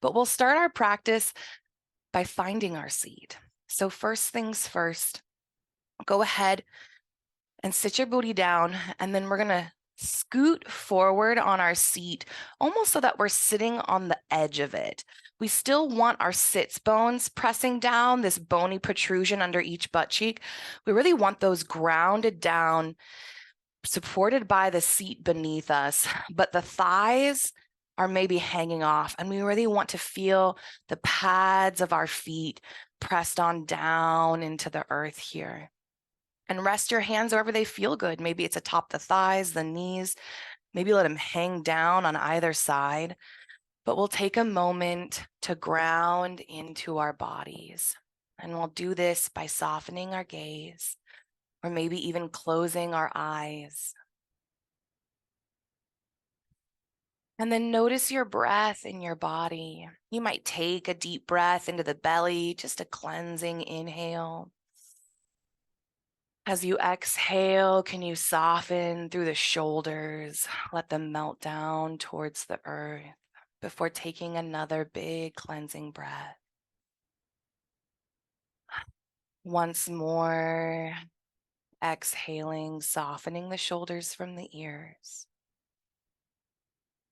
But we'll start our practice by finding our seat. So first things first, go ahead and sit your booty down, and then we're gonna scoot forward on our seat, almost so that we're sitting on the edge of it. We still want our sits bones pressing down, this bony protrusion under each butt cheek. We really want those grounded down, supported by the seat beneath us, but the thighs are maybe hanging off, and we really want to feel the pads of our feet pressed on down into the earth here. And rest your hands wherever they feel good. Maybe it's atop the thighs, the knees, maybe let them hang down on either side. But we'll take a moment to ground into our bodies. And we'll do this by softening our gaze, or maybe even closing our eyes. And then notice your breath in your body. You might take a deep breath into the belly, just a cleansing inhale. As you exhale, can you soften through the shoulders? Let them melt down towards the earth before taking another big cleansing breath. Once more, exhaling, softening the shoulders from the ears.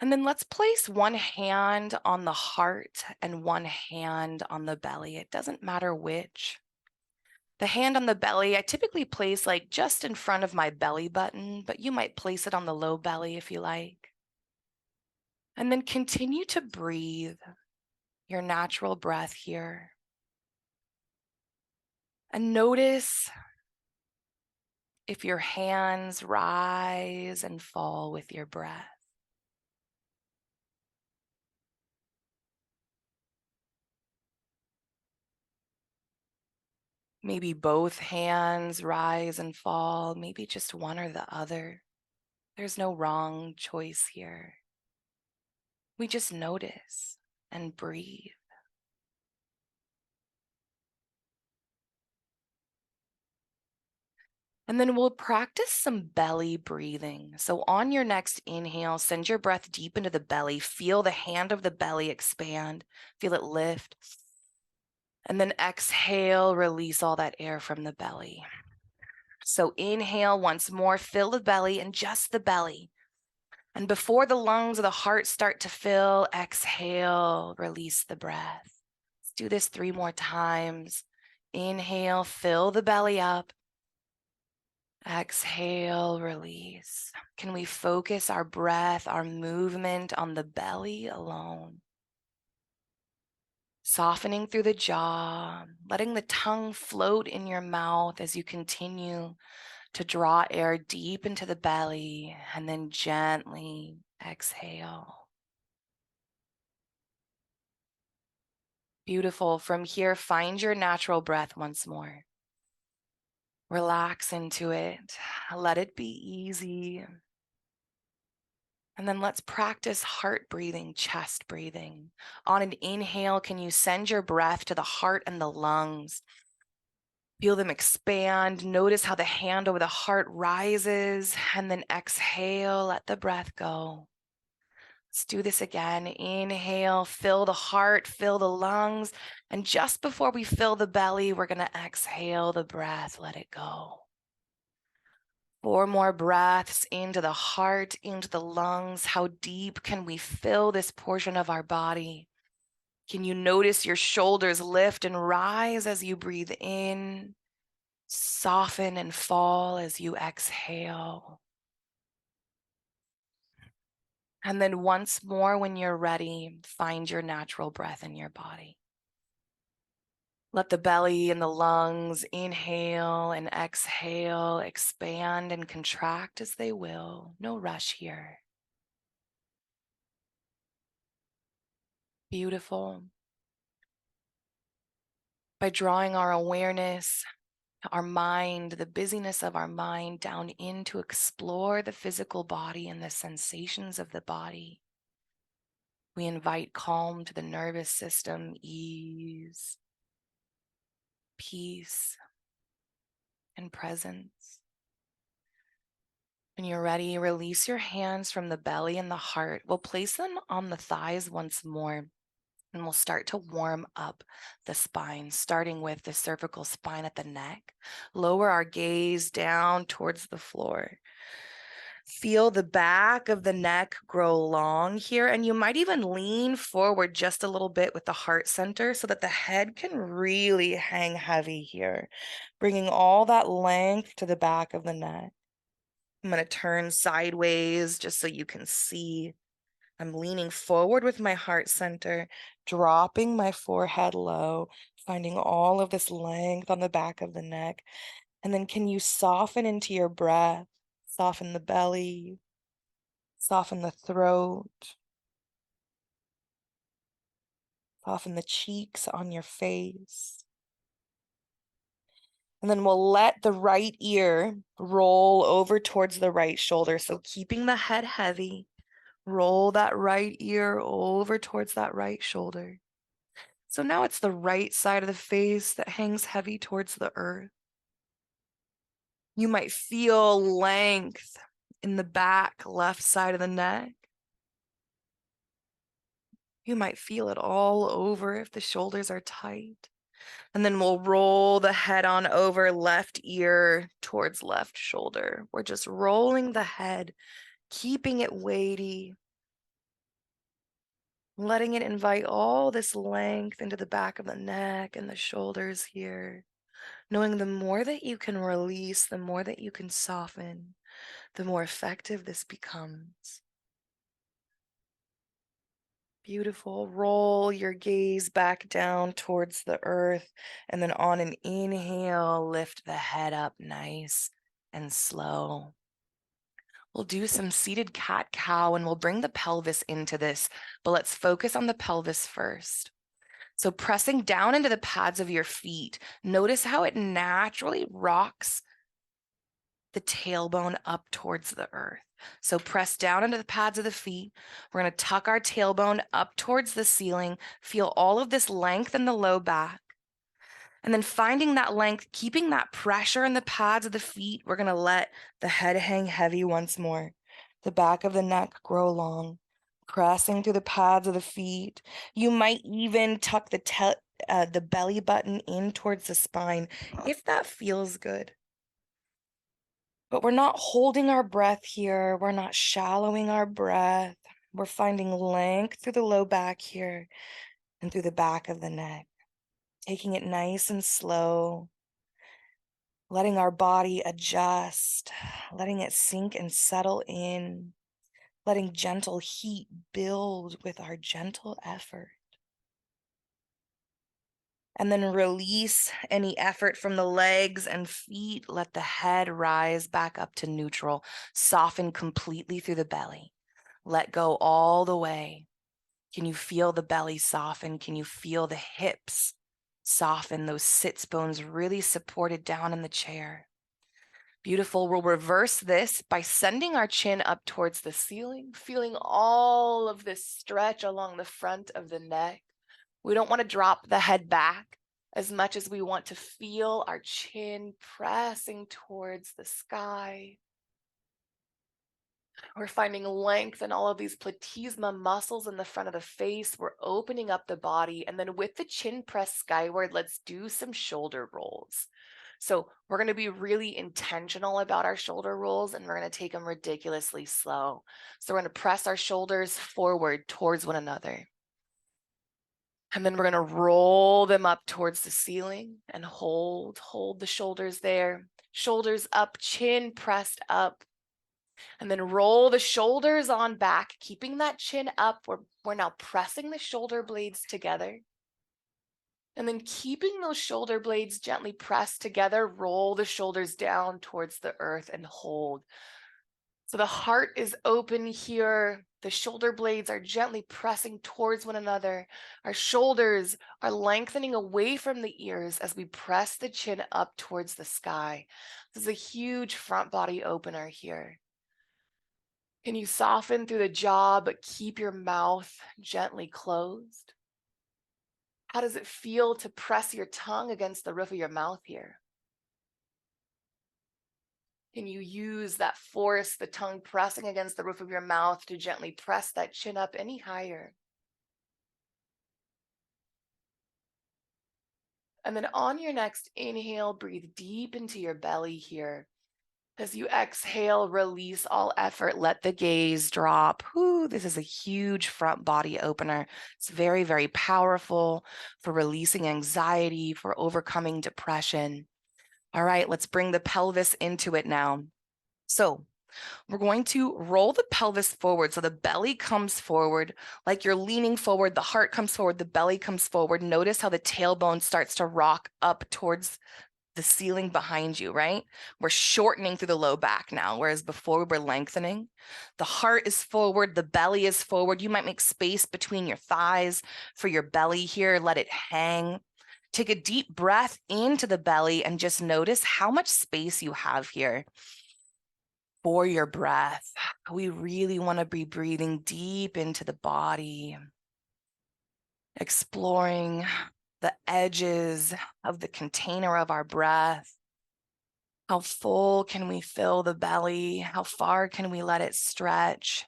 And then let's place one hand on the heart and one hand on the belly. It doesn't matter which. The hand on the belly, I typically place like just in front of my belly button, but you might place it on the low belly if you like. And then continue to breathe your natural breath here. And notice if your hands rise and fall with your breath. Maybe both hands rise and fall, maybe just one or the other. There's no wrong choice here. We just notice and breathe. And then we'll practice some belly breathing. So on your next inhale, send your breath deep into the belly. Feel the hand of the belly expand. Feel it lift. And then exhale, release all that air from the belly. So inhale once more, fill the belly and just the belly. And before the lungs or the heart start to fill, exhale, release the breath. Let's do this 3 more times. Inhale, fill the belly up. Exhale, release. Can we focus our breath, our movement on the belly alone? Softening through the jaw, letting the tongue float in your mouth as you continue to draw air deep into the belly and then gently exhale. Beautiful. From here, find your natural breath once more. Relax into it. Let it be easy. And then let's practice heart breathing, chest breathing. On an inhale, can you send your breath to the heart and the lungs? Feel them expand. Notice how the hand over the heart rises, and then exhale, let the breath go. Let's do this again. Inhale, fill the heart, fill the lungs. And just before we fill the belly, we're going to exhale the breath, let it go. 4 more breaths into the heart, into the lungs. How deep can we fill this portion of our body? Can you notice your shoulders lift and rise as you breathe in? Soften and fall as you exhale. And then once more, when you're ready, find your natural breath in your body. Let the belly and the lungs inhale and exhale, expand and contract as they will. No rush here. Beautiful. By drawing our awareness, our mind, the busyness of our mind down in to explore the physical body and the sensations of the body, we invite calm to the nervous system, ease, peace, and presence. When you're ready, release your hands from the belly and the heart. We'll place them on the thighs once more. And we'll start to warm up the spine, starting with the cervical spine at the neck. Lower our gaze down towards the floor. Feel the back of the neck grow long here, and you might even lean forward just a little bit with the heart center so that the head can really hang heavy here, bringing all that length to the back of the neck. I'm going to turn sideways just so you can see. I'm leaning forward with my heart center, dropping my forehead low, finding all of this length on the back of the neck. And then can you soften into your breath? Soften the belly, soften the throat, soften the cheeks on your face. And then we'll let the right ear roll over towards the right shoulder. So keeping the head heavy, roll that right ear over towards that right shoulder. So now it's the right side of the face that hangs heavy towards the earth. You might feel length in the back left side of the neck. You might feel it all over if the shoulders are tight. And then we'll roll the head on over, left ear towards left shoulder. We're just rolling the head, keeping it weighty, letting it invite all this length into the back of the neck and the shoulders here. Knowing the more that you can release, the more that you can soften, the more effective this becomes. Beautiful. Roll your gaze back down towards the earth, and then on an inhale, lift the head up nice and slow. We'll do some seated cat-cow, and we'll bring the pelvis into this, but let's focus on the pelvis first. So pressing down into the pads of your feet, notice how it naturally rocks the tailbone up towards the earth. So press down into the pads of the feet. We're going to tuck our tailbone up towards the ceiling. Feel all of this length in the low back. And then finding that length, keeping that pressure in the pads of the feet, we're going to let the head hang heavy once more. The back of the neck grow long, pressing through the pads of the feet. You might even tuck the belly button in towards the spine if that feels good. But we're not holding our breath here. We're not shallowing our breath. We're finding length through the low back here and through the back of the neck. Taking it nice and slow. Letting our body adjust. Letting it sink and settle in. Letting gentle heat build with our gentle effort. And then release any effort from the legs and feet. Let the head rise back up to neutral. Soften completely through the belly. Let go all the way. Can you feel the belly soften? Can you feel the hips soften? Those sits bones really supported down in the chair. Beautiful. We'll reverse this by sending our chin up towards the ceiling, feeling all of this stretch along the front of the neck. We don't want to drop the head back as much as we want to feel our chin pressing towards the sky. We're finding length in all of these platysma muscles in the front of the face. We're opening up the body. And then with the chin pressed skyward, let's do some shoulder rolls. So we're going to be really intentional about our shoulder rolls, and we're going to take them ridiculously slow. So we're going to press our shoulders forward towards one another. And then we're going to roll them up towards the ceiling and hold the shoulders there. Shoulders up, chin pressed up. And then roll the shoulders on back, keeping that chin up. We're now pressing the shoulder blades together. And then keeping those shoulder blades gently pressed together, roll the shoulders down towards the earth and hold. So the heart is open here. The shoulder blades are gently pressing towards one another. Our shoulders are lengthening away from the ears as we press the chin up towards the sky. This is a huge front body opener here. Can you soften through the jaw, but keep your mouth gently closed? How does it feel to press your tongue against the roof of your mouth here? Can you use that force, the tongue pressing against the roof of your mouth, to gently press that chin up any higher? And then on your next inhale, breathe deep into your belly here. As you exhale, release all effort, let the gaze drop. Whew, this is a huge front body opener. It's very, very powerful for releasing anxiety, for overcoming depression. All right, let's bring the pelvis into it now. So we're going to roll the pelvis forward. So the belly comes forward, like you're leaning forward, the heart comes forward, the belly comes forward. Notice how the tailbone starts to rock up towards the ceiling behind you, right? We're shortening through the low back now, whereas before we were lengthening. The heart is forward, the belly is forward. You might make space between your thighs for your belly here. Let it hang. Take a deep breath into the belly and just notice how much space you have here for your breath. We really want to be breathing deep into the body, exploring the edges of the container of our breath. How full can we fill the belly? How far can we let it stretch?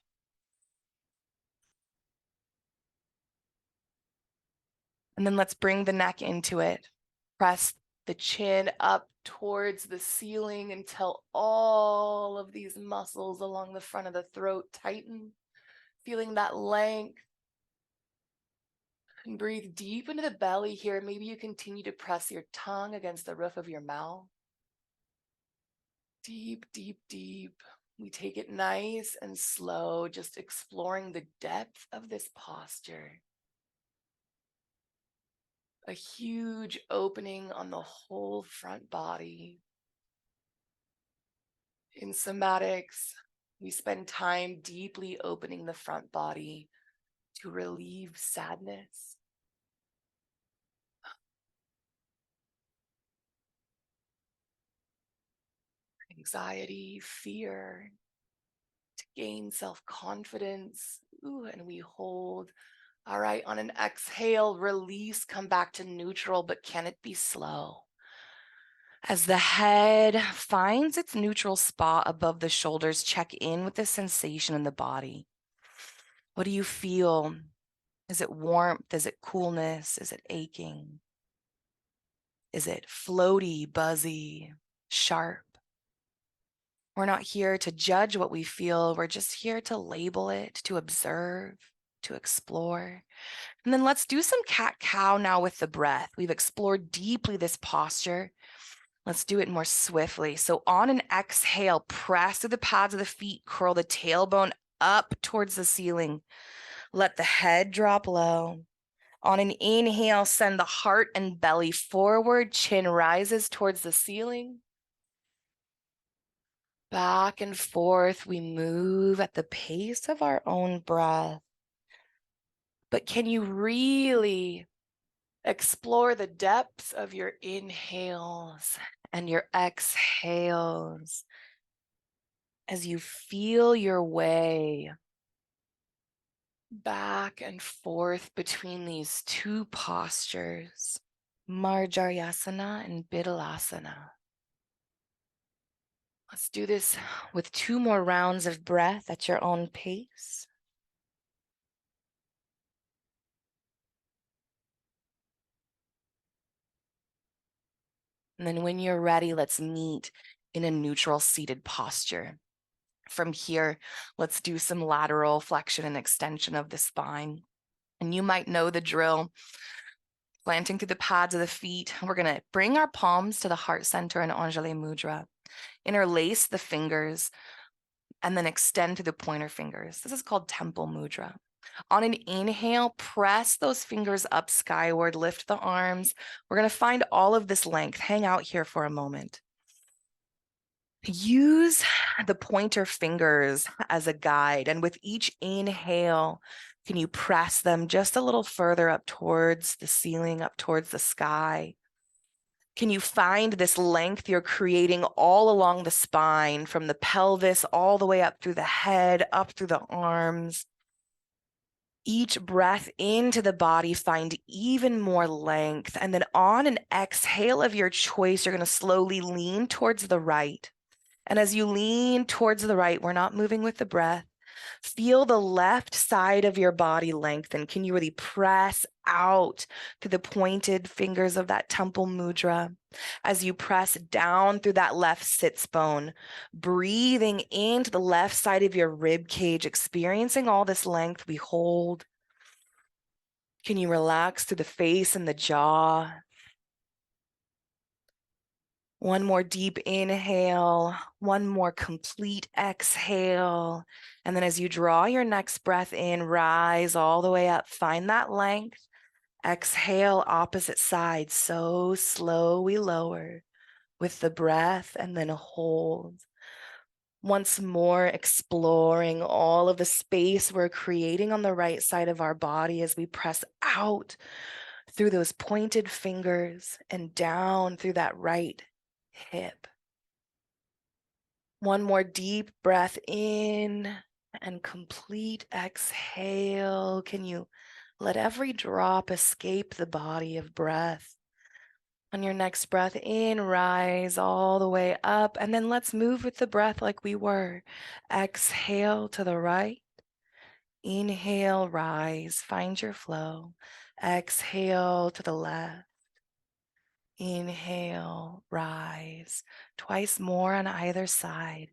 And then let's bring the neck into it. Press the chin up towards the ceiling until all of these muscles along the front of the throat tighten, feeling that length. And breathe deep into the belly here. Maybe you continue to press your tongue against the roof of your mouth. Deep, deep, deep. We take it nice and slow, just exploring the depth of this posture. A huge opening on the whole front body. In somatics, we spend time deeply opening the front body to relieve sadness, anxiety, fear, to gain self-confidence. Ooh, and we hold. All right, on an exhale, release, come back to neutral, but can it be slow? As the head finds its neutral spot above the shoulders, check in with the sensation in the body. What do you feel? Is it warmth? Is it coolness? Is it aching? Is it floaty, buzzy, sharp? We're not here to judge what we feel. We're just here to label it, to observe, to explore. And then let's do some cat-cow now with the breath. We've explored deeply this posture. Let's do it more swiftly. So on an exhale, press through the pads of the feet, curl the tailbone up towards the ceiling. Let the head drop low. On an inhale, send the heart and belly forward, chin rises towards the ceiling. Back and forth, we move at the pace of our own breath. But can you really explore the depths of your inhales and your exhales as you feel your way back and forth between these two postures, Marjaryasana and Bidalasana. Let's do this with 2 more rounds of breath at your own pace. And then when you're ready, let's meet in a neutral seated posture. From here, let's do some lateral flexion and extension of the spine. And you might know the drill. Planting through the pads of the feet, we're going to bring our palms to the heart center in Anjali Mudra. Interlace the fingers and then extend to the pointer fingers. This is called temple mudra. On an inhale, press those fingers up skyward, lift the arms. We're going to find all of this length. Hang out here for a moment. Use the pointer fingers as a guide, and with each inhale, can you press them just a little further up towards the ceiling, up towards the sky? Can you find this length you're creating all along the spine, from the pelvis all the way up through the head, up through the arms? Each breath into the body, find even more length. And then on an exhale of your choice, you're going to slowly lean towards the right. And as you lean towards the right, we're not moving with the breath. Feel the left side of your body lengthen. Can you really press out through the pointed fingers of that temple mudra as you press down through that left sits bone, breathing into the left side of your rib cage, experiencing all this length. We hold. Can you relax through the face and the jaw? One more deep inhale, one more complete exhale. And then as you draw your next breath in, rise all the way up. Find that length. Exhale, opposite side. So slow, we lower with the breath and then hold. Once more, exploring all of the space we're creating on the right side of our body as we press out through those pointed fingers and down through that right hip. One more deep breath in and complete exhale. Can you let every drop escape the body of breath? On your next breath in, rise all the way up, and then let's move with the breath like we were. Exhale to the right. Inhale, rise, find your flow. Exhale to the left. Inhale, rise, twice more on either side.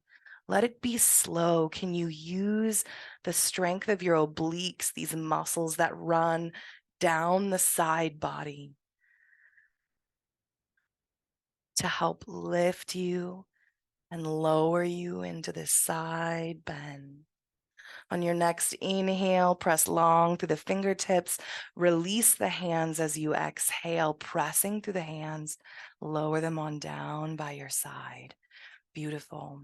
Let it be slow. Can you use the strength of your obliques, these muscles that run down the side body, to help lift you and lower you into this side bend? On your next inhale, press long through the fingertips. Release the hands as you exhale, pressing through the hands. Lower them on down by your side. Beautiful.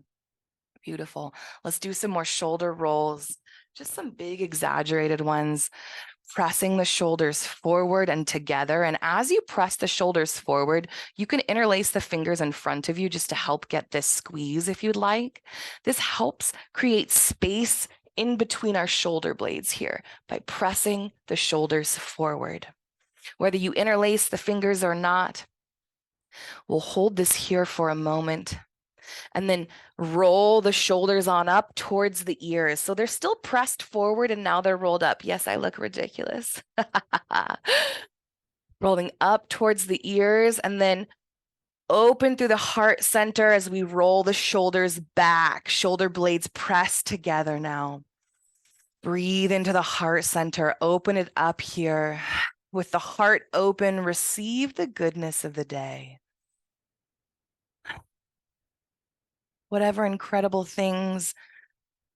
Beautiful. Let's do some more shoulder rolls, just some big exaggerated ones. Pressing the shoulders forward and together. And as you press the shoulders forward, you can interlace the fingers in front of you just to help get this squeeze if you'd like. This helps create space in between our shoulder blades here by pressing the shoulders forward. Whether you interlace the fingers or not, we'll hold this here for a moment. And then roll the shoulders on up towards the ears. So they're still pressed forward and now they're rolled up. Yes, I look ridiculous. Rolling up towards the ears and then open through the heart center as we roll the shoulders back. Shoulder blades press together now. Breathe into the heart center. Open it up here. With the heart open, receive the goodness of the day. Whatever incredible things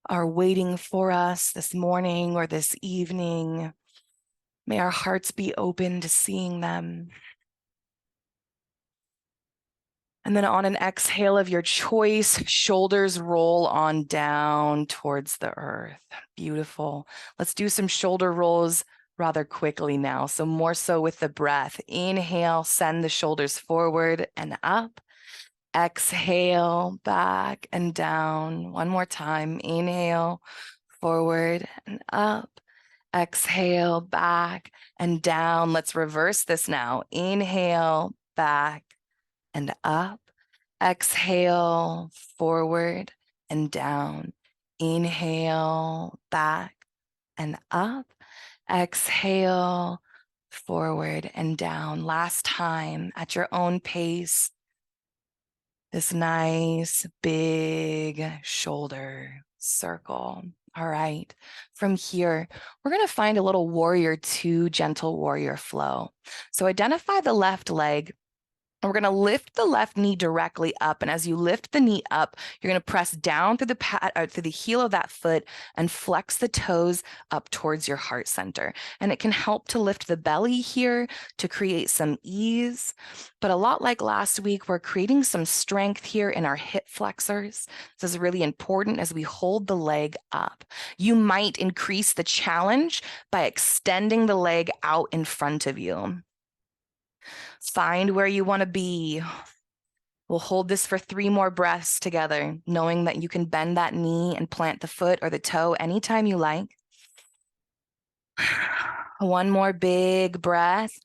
are waiting for us this morning or this evening, may our hearts be open to seeing them. And then on an exhale of your choice, shoulders roll on down towards the earth. Beautiful. Let's do some shoulder rolls rather quickly now. So more so with the breath. Inhale, send the shoulders forward and up. Exhale, back and down. One more time. Inhale, forward and up. Exhale, back and down. Let's reverse this now. Inhale, back and up. Exhale, forward and down. Inhale, back and up. Exhale, forward and down. Last time at your own pace. This nice big shoulder circle. All right, from here, we're going to find a little warrior two, gentle warrior flow. So identify the left leg. And we're going to lift the left knee directly up. And as you lift the knee up, you're going to press down through the heel of that foot and flex the toes up towards your heart center. And it can help to lift the belly here to create some ease. But a lot like last week, we're creating some strength here in our hip flexors. This is really important as we hold the leg up. You might increase the challenge by extending the leg out in front of you. Find where you want to be. We'll hold this for 3 more breaths together, knowing that you can bend that knee and plant the foot or the toe anytime you like. One more big breath.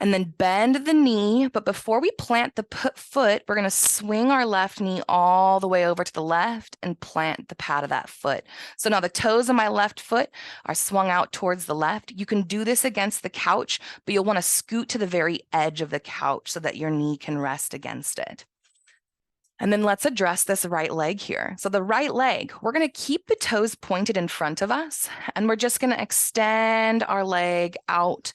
And then bend the knee, but before we plant the foot, we're going to swing our left knee all the way over to the left and plant the pad of that foot. So now the toes of my left foot are swung out towards the left. You can do this against the couch, but you'll want to scoot to the very edge of the couch so that your knee can rest against it. And then let's address this right leg here. So the right leg, we're going to keep the toes pointed in front of us, and we're just going to extend our leg out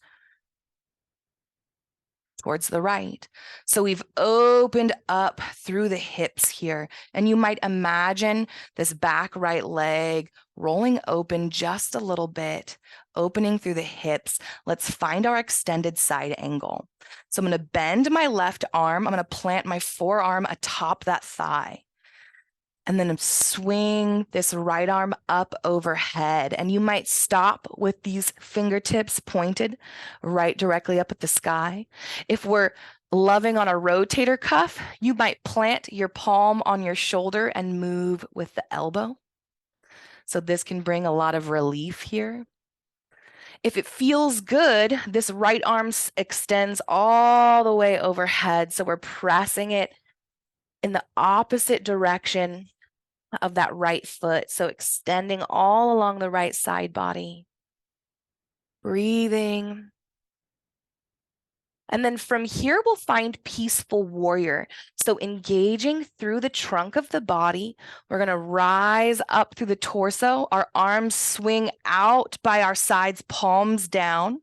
towards the right. So we've opened up through the hips here, and you might imagine this back right leg rolling open just a little bit, opening through the hips. Let's find our extended side angle. So I'm going to bend my left arm. I'm going to plant my forearm atop that thigh. And then swing this right arm up overhead. And you might stop with these fingertips pointed right directly up at the sky. If we're loving on a rotator cuff, you might plant your palm on your shoulder and move with the elbow. So this can bring a lot of relief here. If it feels good, this right arm extends all the way overhead. So we're pressing it in the opposite direction of that right foot. So extending all along the right side body. Breathing. And then from here, we'll find peaceful warrior. So engaging through the trunk of the body, we're going to rise up through the torso. Our arms swing out by our sides, palms down.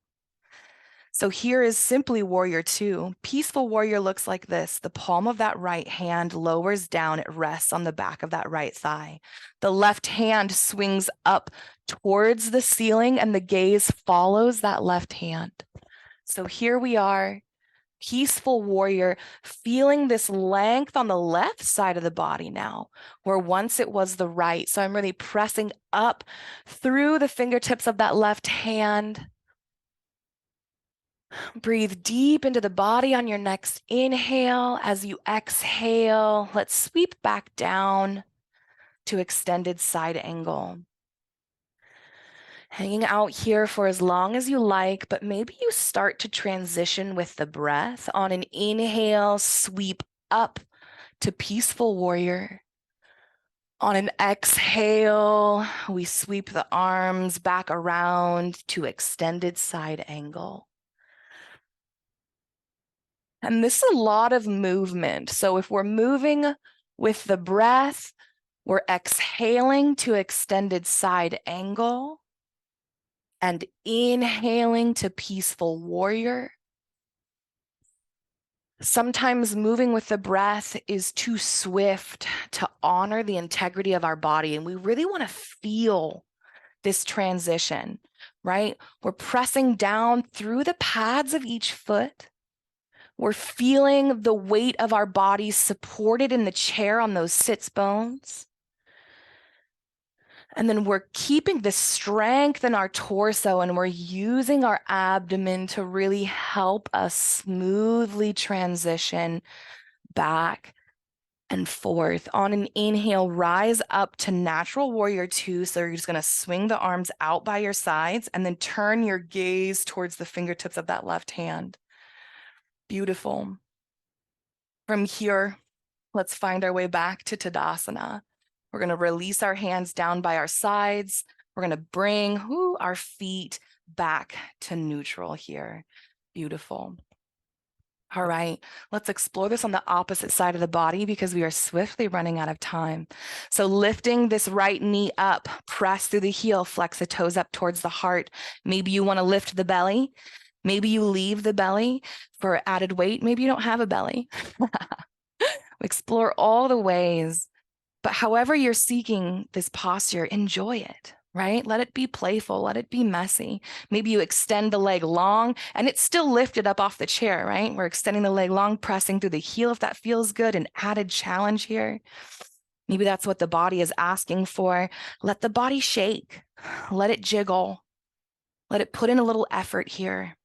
So here is simply warrior 2. Peaceful warrior looks like this. The palm of that right hand lowers down. It rests on the back of that right thigh. The left hand swings up towards the ceiling, and the gaze follows that left hand. So here we are, peaceful warrior, feeling this length on the left side of the body now, where once it was the right. So I'm really pressing up through the fingertips of that left hand. Breathe deep into the body on your next inhale. As you exhale, let's sweep back down to extended side angle. Hanging out here for as long as you like, but maybe you start to transition with the breath. On an inhale, sweep up to peaceful warrior. On an exhale, we sweep the arms back around to extended side angle. And this is a lot of movement. So if we're moving with the breath, we're exhaling to extended side angle and inhaling to peaceful warrior. Sometimes moving with the breath is too swift to honor the integrity of our body. And we really want to feel this transition, right? We're pressing down through the pads of each foot. We're feeling the weight of our bodies supported in the chair on those sits bones. And then we're keeping the strength in our torso, and we're using our abdomen to really help us smoothly transition back and forth. On an inhale, rise up to natural warrior 2. So you're just going to swing the arms out by your sides and then turn your gaze towards the fingertips of that left hand. Beautiful. From here, let's find our way back to Tadasana. We're going to release our hands down by our sides. We're going to bring our feet back to neutral here. Beautiful. All right, let's explore this on the opposite side of the body because we are swiftly running out of time. So lifting this right knee up, press through the heel, flex the toes up towards the heart. Maybe you want to lift the belly. Maybe you leave the belly for added weight. Maybe you don't have a belly. Explore all the ways, but however you're seeking this posture, enjoy it, right? Let it be playful, let it be messy. Maybe you extend the leg long and it's still lifted up off the chair, right? We're extending the leg long, pressing through the heel if that feels good, an added challenge here. Maybe that's what the body is asking for. Let the body shake, let it jiggle, let it put in a little effort here.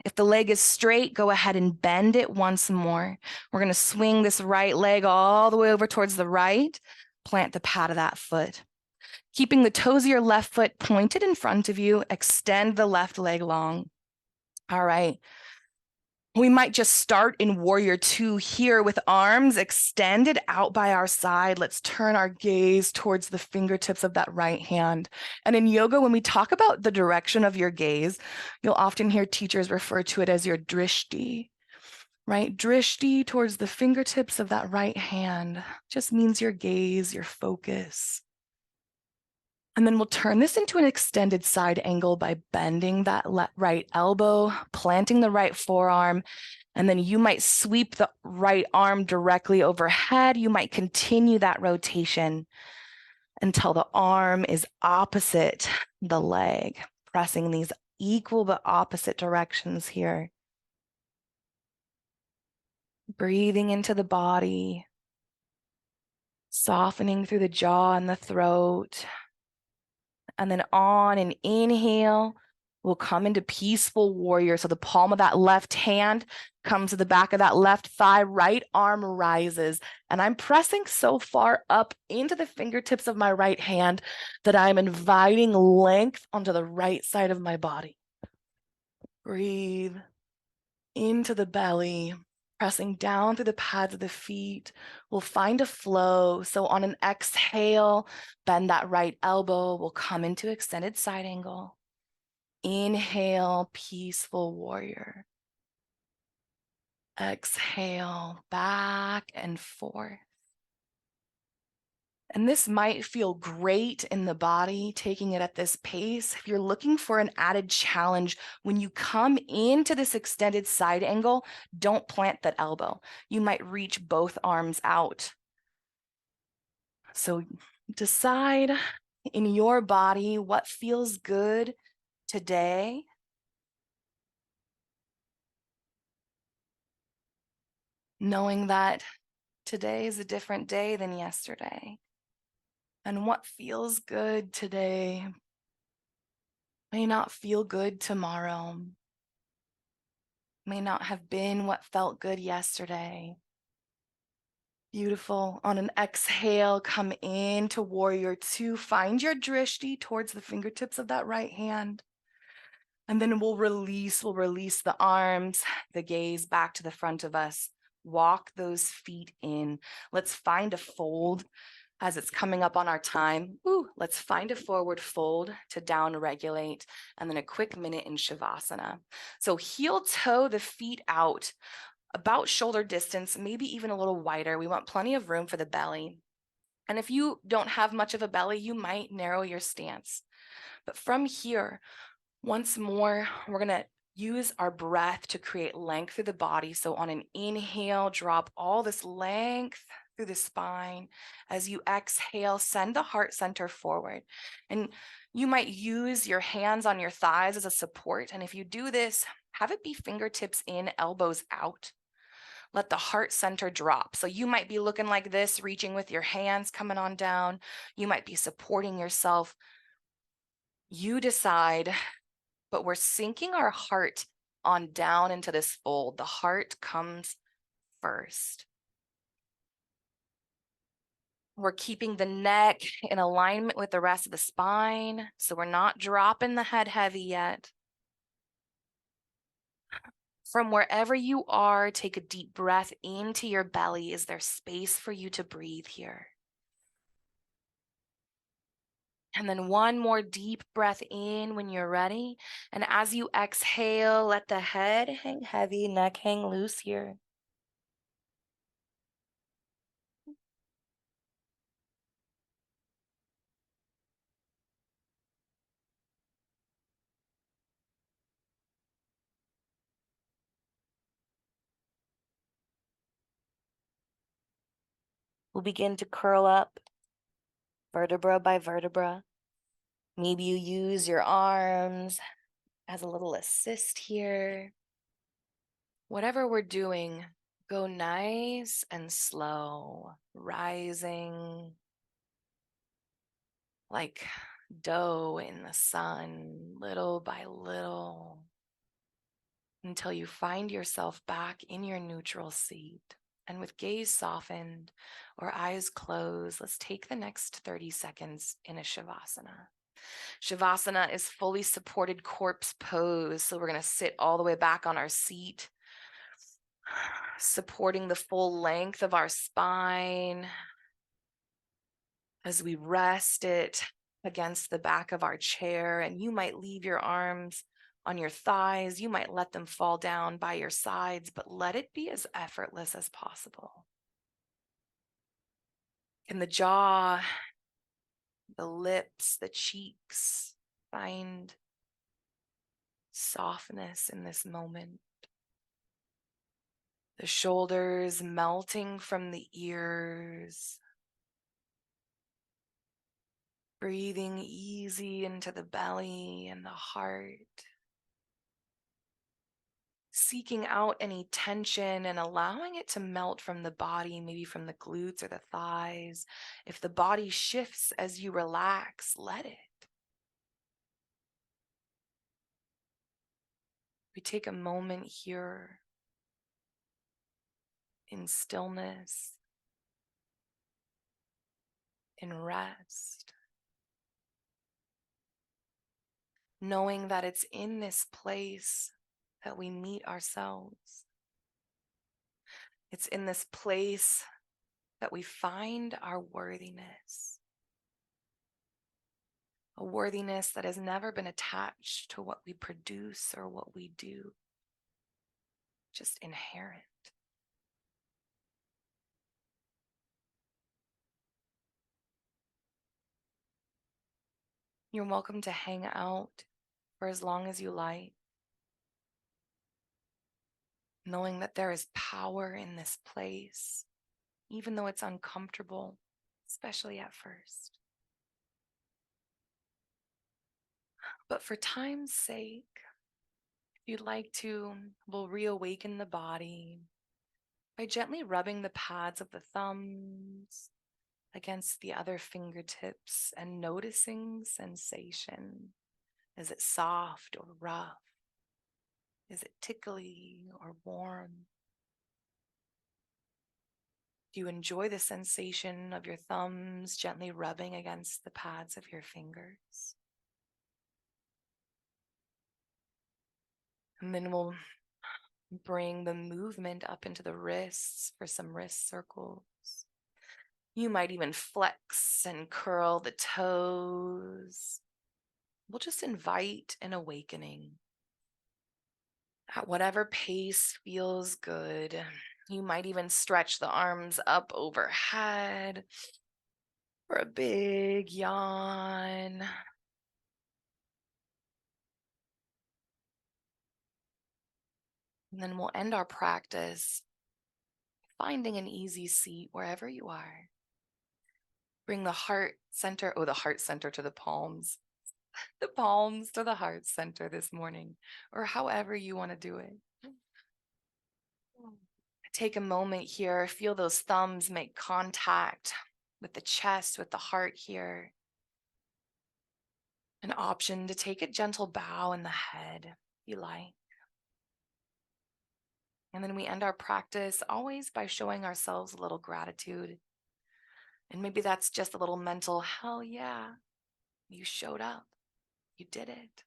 If the leg is straight, go ahead and bend it once more. We're going to swing this right leg all the way over towards the right. Plant the pad of that foot. Keeping the toes of your left foot pointed in front of you, extend the left leg long. All right. We might just start in warrior two here with arms extended out by our side. Let's turn our gaze towards the fingertips of that right hand. And in yoga, when we talk about the direction of your gaze, you'll often hear teachers refer to it as your drishti, right? Drishti towards the fingertips of that right hand just means your gaze, your focus. And then we'll turn this into an extended side angle by bending that right elbow, planting the right forearm, and then you might sweep the right arm directly overhead. You might continue that rotation until the arm is opposite the leg, pressing these equal but opposite directions here. Breathing into the body, softening through the jaw and the throat. And then on an inhale, we'll come into peaceful warrior. So the palm of that left hand comes to the back of that left thigh, right arm rises. And I'm pressing so far up into the fingertips of my right hand that I'm inviting length onto the right side of my body. Breathe into the belly, pressing down through the pads of the feet. We'll find a flow. So on an exhale, bend that right elbow. We'll come into extended side angle. Inhale, peaceful warrior. Exhale, back and forth. And this might feel great in the body, taking it at this pace. If you're looking for an added challenge, when you come into this extended side angle, don't plant that elbow. You might reach both arms out. So decide in your body what feels good today. Knowing that today is a different day than yesterday. And what feels good today may not feel good tomorrow, may not have been what felt good yesterday. Beautiful. On an exhale, come into warrior two. Find your drishti towards the fingertips of that right hand. And then we'll release the arms, the gaze back to the front of us. Walk those feet in. Let's find a fold as it's coming up on our time. Let's find a forward fold to down regulate, and then a quick minute in Shavasana. So heel toe the feet out, about shoulder distance, maybe even a little wider. We want plenty of room for the belly. And if you don't have much of a belly, you might narrow your stance. But from here, once more, we're going to use our breath to create length through the body. So on an inhale, drop all this length through the spine. As you exhale, send the heart center forward. And you might use your hands on your thighs as a support. And if you do this, have it be fingertips in, elbows out. Let the heart center drop. So you might be looking like this, reaching with your hands coming on down. You might be supporting yourself. You decide. But we're sinking our heart on down into this fold. The heart comes first. We're keeping the neck in alignment with the rest of the spine, so we're not dropping the head heavy yet. From wherever you are, take a deep breath into your belly. Is there space for you to breathe here? And then one more deep breath in when you're ready. And as you exhale, let the head hang heavy, neck hang loose here. We'll begin to curl up vertebra by vertebra. Maybe you use your arms as a little assist here. Whatever we're doing, go nice and slow, rising like dough in the sun, little by little, until you find yourself back in your neutral seat. And with gaze softened or eyes closed, let's take the next 30 seconds in a Shavasana. Shavasana is fully supported corpse pose. So we're going to sit all the way back on our seat. supporting the full length of our spine as we rest it against the back of our chair. And you might leave your arms on your thighs. You might let them fall down by your sides, but let it be as effortless as possible. In the jaw, the lips, the cheeks, find softness in this moment. The shoulders melting from the ears. Breathing easy into the belly and the heart. Seeking out any tension and allowing it to melt from the body, maybe from the glutes or the thighs. If the body shifts as you relax, let it. We take a moment here in stillness, in rest, knowing that it's in this place that we meet ourselves. It's in this place that we find our worthiness. A worthiness that has never been attached to what we produce or what we do, just inherent. You're welcome to hang out for as long as you like, knowing that there is power in this place, even though it's uncomfortable, especially at first. But for time's sake, if you'd like to, we'll reawaken the body by gently rubbing the pads of the thumbs against the other fingertips and noticing sensation. Is it soft or rough? Is it tickly or warm? Do you enjoy the sensation of your thumbs gently rubbing against the pads of your fingers? And then we'll bring the movement up into the wrists for some wrist circles. You might even flex and curl the toes. We'll just invite an awakening. At whatever pace feels good. You might even stretch the arms up overhead for a big yawn. And then we'll end our practice finding an easy seat wherever you are. Bring the heart center to the palms. The palms to the heart center this morning, or however you want to do it. Take a moment here, feel those thumbs make contact with the chest, with the heart here. An option to take a gentle bow in the head, if you like. And then we end our practice always by showing ourselves a little gratitude. And maybe that's just a little mental, hell yeah, you showed up, you did it.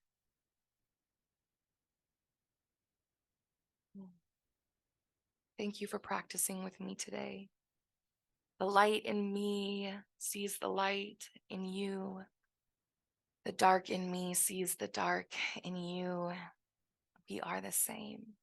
Thank you for practicing with me today. The light in me sees the light in you. The dark in me sees the dark in you. We are the same.